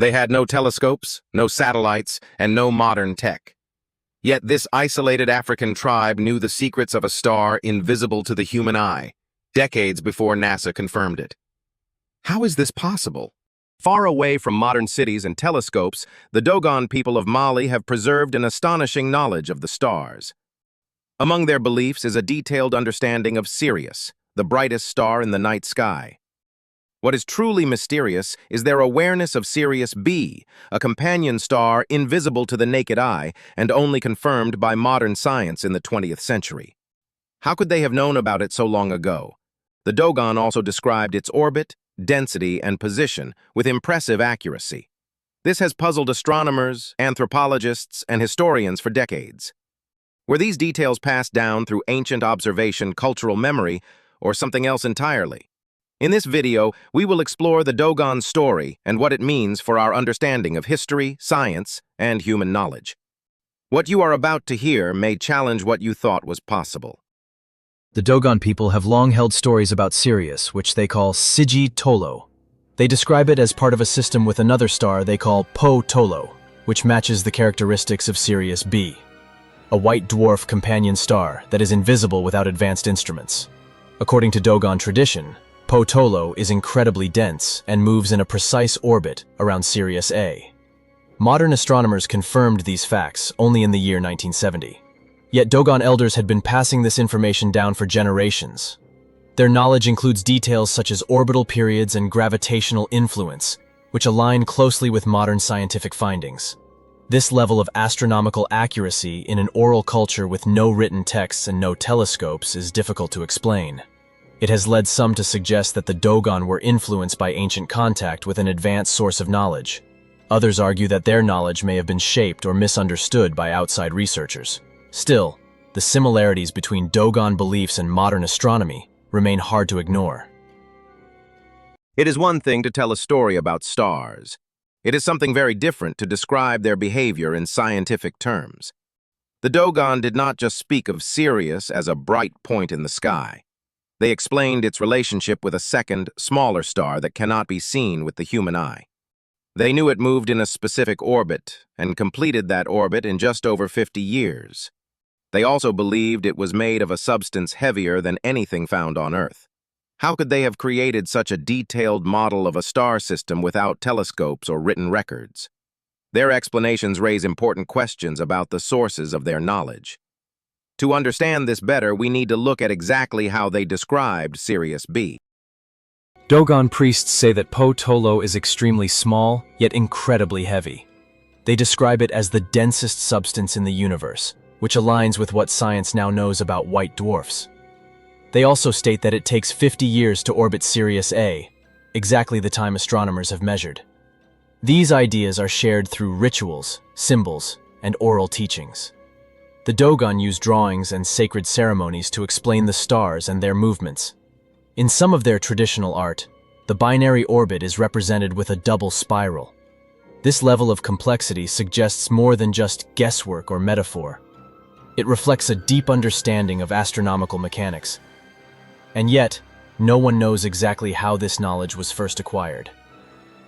They had no telescopes, no satellites, and no modern tech. Yet this isolated African tribe knew the secrets of a star invisible to the human eye, decades before NASA confirmed it. How is this possible? Far away from modern cities and telescopes, the Dogon people of Mali have preserved an astonishing knowledge of the stars. Among their beliefs is a detailed understanding of Sirius, the brightest star in the night sky. What is truly mysterious is their awareness of Sirius B, a companion star invisible to the naked eye and only confirmed by modern science in the 20th century. How could they have known about it so long ago? The Dogon also described its orbit, density, and position with impressive accuracy. This has puzzled astronomers, anthropologists, and historians for decades. Were these details passed down through ancient observation, cultural memory, or something else entirely? In this video, we will explore the Dogon story and what it means for our understanding of history, science, and human knowledge. What you are about to hear may challenge what you thought was possible. The Dogon people have long held stories about Sirius, which they call Siji Tolo. They describe it as part of a system with another star they call Po Tolo, which matches the characteristics of Sirius B, a white dwarf companion star that is invisible without advanced instruments. According to Dogon tradition, Po Tolo is incredibly dense and moves in a precise orbit around Sirius A. Modern astronomers confirmed these facts only in the year 1970. Yet Dogon elders had been passing this information down for generations. Their knowledge includes details such as orbital periods and gravitational influence, which align closely with modern scientific findings. This level of astronomical accuracy in an oral culture with no written texts and no telescopes is difficult to explain. It has led some to suggest that the Dogon were influenced by ancient contact with an advanced source of knowledge. Others argue that their knowledge may have been shaped or misunderstood by outside researchers. Still, the similarities between Dogon beliefs and modern astronomy remain hard to ignore. It is one thing to tell a story about stars. It is something very different to describe their behavior in scientific terms. The Dogon did not just speak of Sirius as a bright point in the sky. They explained its relationship with a second, smaller star that cannot be seen with the human eye. They knew it moved in a specific orbit and completed that orbit in just over 50 years. They also believed it was made of a substance heavier than anything found on Earth. How could they have created such a detailed model of a star system without telescopes or written records? Their explanations raise important questions about the sources of their knowledge. To understand this better, we need to look at exactly how they described Sirius B. Dogon priests say that Po Tolo is extremely small, yet incredibly heavy. They describe it as the densest substance in the universe, which aligns with what science now knows about white dwarfs. They also state that it takes 50 years to orbit Sirius A, exactly the time astronomers have measured. These ideas are shared through rituals, symbols, and oral teachings. The Dogon use drawings and sacred ceremonies to explain the stars and their movements. In some of their traditional art, the binary orbit is represented with a double spiral. This level of complexity suggests more than just guesswork or metaphor. It reflects a deep understanding of astronomical mechanics. And yet, no one knows exactly how this knowledge was first acquired.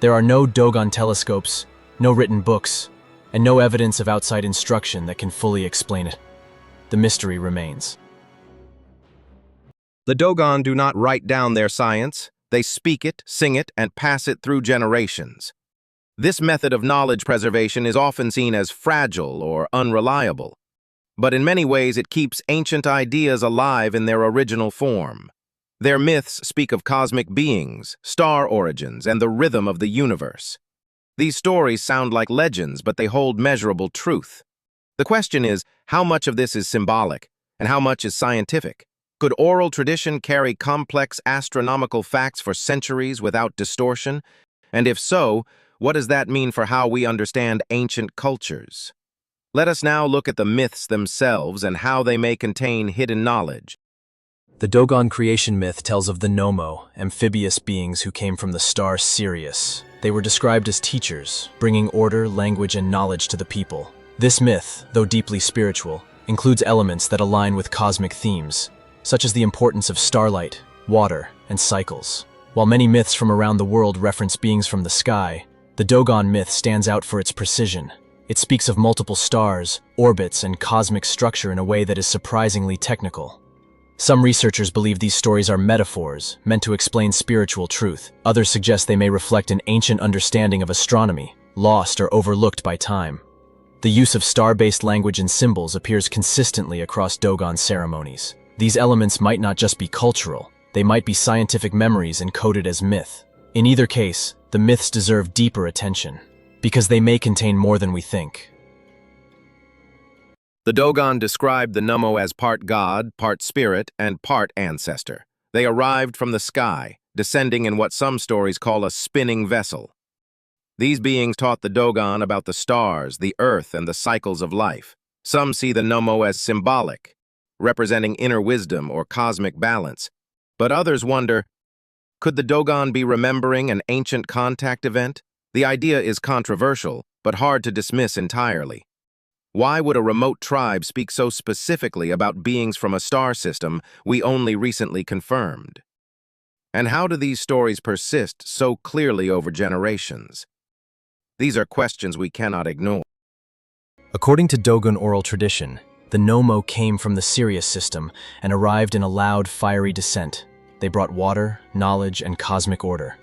There are no Dogon telescopes, no written books, and no evidence of outside instruction that can fully explain it. The mystery remains. The Dogon do not write down their science. They speak it, sing it, and pass it through generations. This method of knowledge preservation is often seen as fragile or unreliable. But in many ways, it keeps ancient ideas alive in their original form. Their myths speak of cosmic beings, star origins, and the rhythm of the universe. These stories sound like legends, but they hold measurable truth. The question is, how much of this is symbolic, and how much is scientific? Could oral tradition carry complex astronomical facts for centuries without distortion? And if so, what does that mean for how we understand ancient cultures? Let us now look at the myths themselves and how they may contain hidden knowledge. The Dogon creation myth tells of the Nommo, amphibious beings who came from the star Sirius. They were described as teachers, bringing order, language, and knowledge to the people. This myth, though deeply spiritual, includes elements that align with cosmic themes, such as the importance of starlight, water, and cycles. While many myths from around the world reference beings from the sky, The Dogon myth stands out for its precision. It speaks of multiple stars, orbits, and cosmic structure in a way that is surprisingly technical. Some researchers believe these stories are metaphors, meant to explain spiritual truth. Others suggest they may reflect an ancient understanding of astronomy, lost or overlooked by time. The use of star-based language and symbols appears consistently across Dogon ceremonies. These elements might not just be cultural, they might be scientific memories encoded as myth. In either case, the myths deserve deeper attention, because they may contain more than we think. The Dogon described the Nommo as part god, part spirit, and part ancestor. They arrived from the sky, descending in what some stories call a spinning vessel. These beings taught the Dogon about the stars, the earth, and the cycles of life. Some see the Nommo as symbolic, representing inner wisdom or cosmic balance. But others wonder, could the Dogon be remembering an ancient contact event? The idea is controversial, but hard to dismiss entirely. Why would a remote tribe speak so specifically about beings from a star system we only recently confirmed? And how do these stories persist so clearly over generations? These are questions we cannot ignore. According to Dogon oral tradition, the Nommo came from the Sirius system and arrived in a loud, fiery descent. They brought water, knowledge, and cosmic order.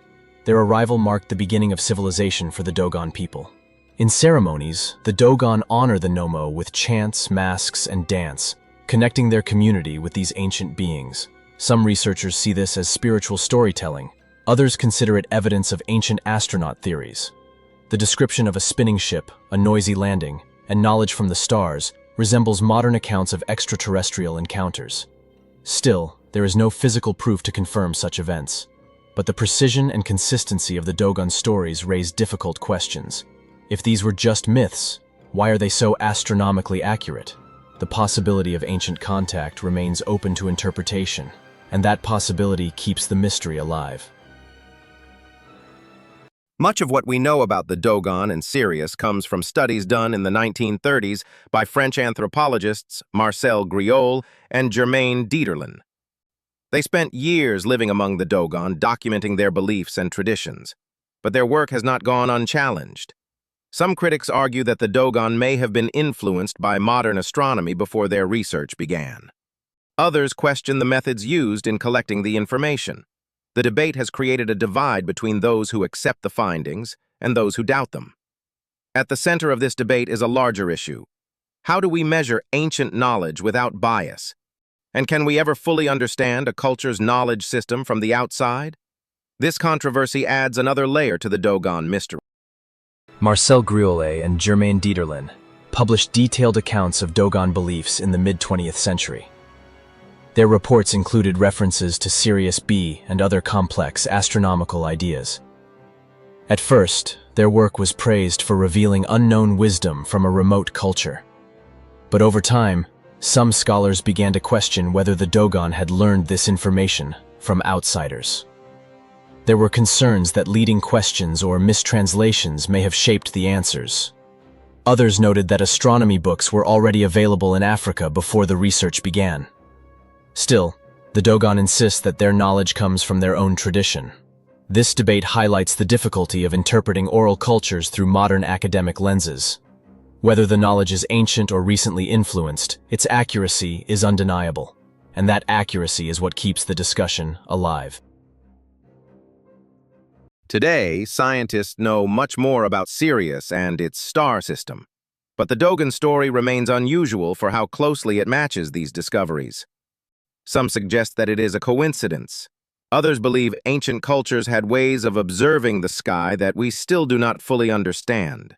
Their arrival marked the beginning of civilization for the Dogon people. In ceremonies, the Dogon honor the Nommo with chants, masks, and dance, connecting their community with these ancient beings. Some researchers see this as spiritual storytelling. Others consider it evidence of ancient astronaut theories. The description of a spinning ship, a noisy landing, and knowledge from the stars resembles modern accounts of extraterrestrial encounters. Still, there is no physical proof to confirm such events. But the precision and consistency of the Dogon stories raise difficult questions. If these were just myths, why are they so astronomically accurate? The possibility of ancient contact remains open to interpretation, and that possibility keeps the mystery alive. Much of what we know about the Dogon and Sirius comes from studies done in the 1930s by French anthropologists Marcel Griol and Germain Dieterlen. They spent years living among the Dogon, documenting their beliefs and traditions, but their work has not gone unchallenged. Some critics argue that the Dogon may have been influenced by modern astronomy before their research began. Others question the methods used in collecting the information. The debate has created a divide between those who accept the findings and those who doubt them. At the center of this debate is a larger issue. How do we measure ancient knowledge without bias? And can we ever fully understand a culture's knowledge system from the outside? This controversy adds another layer to the Dogon mystery. Marcel Griol and Germain Dieterlen published detailed accounts of Dogon beliefs in the mid-20th century. Their reports included references to Sirius B and other complex astronomical ideas. At first, their work was praised for revealing unknown wisdom from a remote culture. But over time, some scholars began to question whether the Dogon had learned this information from outsiders. There were concerns that leading questions or mistranslations may have shaped the answers. Others noted that astronomy books were already available in Africa before the research began. Still, the Dogon insist that their knowledge comes from their own tradition. This debate highlights the difficulty of interpreting oral cultures through modern academic lenses. Whether the knowledge is ancient or recently influenced, its accuracy is undeniable, and that accuracy is what keeps the discussion alive. Today, scientists know much more about Sirius and its star system, but the Dogon story remains unusual for how closely it matches these discoveries. Some suggest that it is a coincidence. Others believe ancient cultures had ways of observing the sky that we still do not fully understand.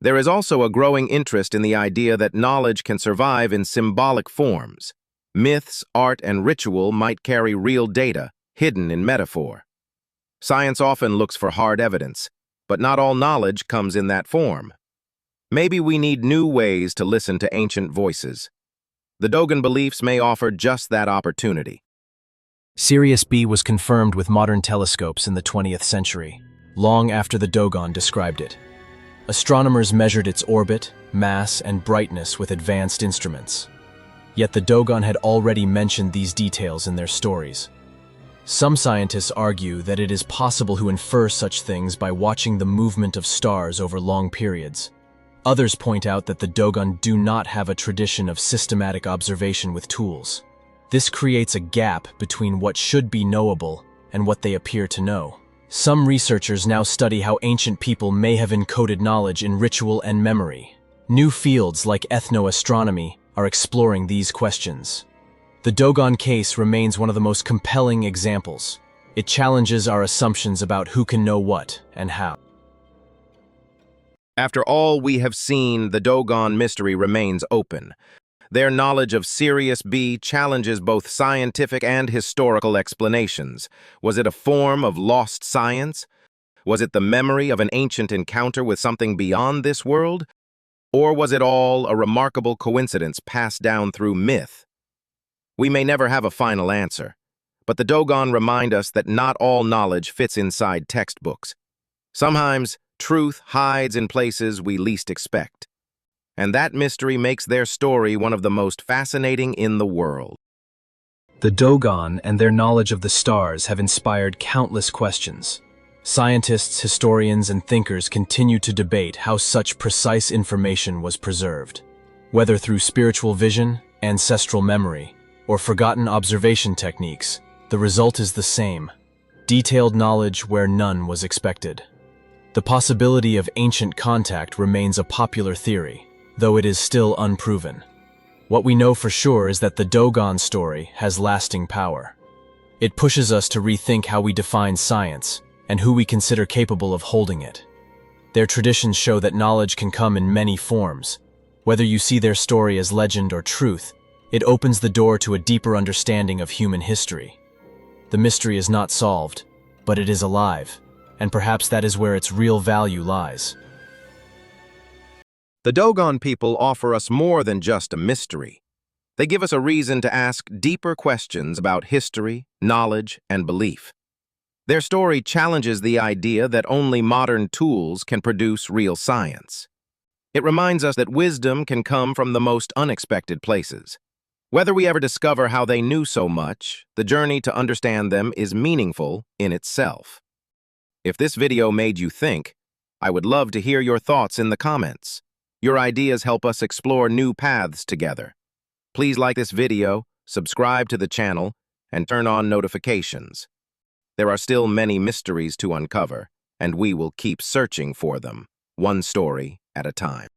There is also a growing interest in the idea that knowledge can survive in symbolic forms. Myths, art, and ritual might carry real data, hidden in metaphor. Science often looks for hard evidence, but not all knowledge comes in that form. Maybe we need new ways to listen to ancient voices. The Dogon beliefs may offer just that opportunity. Sirius B was confirmed with modern telescopes in the 20th century, long after the Dogon described it. Astronomers measured its orbit, mass, and brightness with advanced instruments. Yet the Dogon had already mentioned these details in their stories. Some scientists argue that it is possible to infer such things by watching the movement of stars over long periods. Others point out that the Dogon do not have a tradition of systematic observation with tools. This creates a gap between what should be knowable and what they appear to know. Some researchers now study how ancient people may have encoded knowledge in ritual and memory. New fields like ethnoastronomy are exploring these questions. The Dogon case remains one of the most compelling examples. It challenges our assumptions about who can know what and how. After all we have seen, the Dogon mystery remains open. Their knowledge of Sirius B challenges both scientific and historical explanations. Was it a form of lost science? Was it the memory of an ancient encounter with something beyond this world? Or was it all a remarkable coincidence passed down through myth? We may never have a final answer, but the Dogon remind us that not all knowledge fits inside textbooks. Sometimes truth hides in places we least expect. And that mystery makes their story one of the most fascinating in the world. The Dogon and their knowledge of the stars have inspired countless questions. Scientists, historians, and thinkers continue to debate how such precise information was preserved. Whether through spiritual vision, ancestral memory, or forgotten observation techniques, the result is the same: detailed knowledge where none was expected. The possibility of ancient contact remains a popular theory, though it is still unproven. What we know for sure is that the Dogon story has lasting power. It pushes us to rethink how we define science and who we consider capable of holding it. Their traditions show that knowledge can come in many forms. Whether you see their story as legend or truth, it opens the door to a deeper understanding of human history. The mystery is not solved, but it is alive, and perhaps that is where its real value lies. The Dogon people offer us more than just a mystery. They give us a reason to ask deeper questions about history, knowledge, and belief. Their story challenges the idea that only modern tools can produce real science. It reminds us that wisdom can come from the most unexpected places. Whether we ever discover how they knew so much, the journey to understand them is meaningful in itself. If this video made you think, I would love to hear your thoughts in the comments. Your ideas help us explore new paths together. Please like this video, subscribe to the channel, and turn on notifications. There are still many mysteries to uncover, and we will keep searching for them, one story at a time.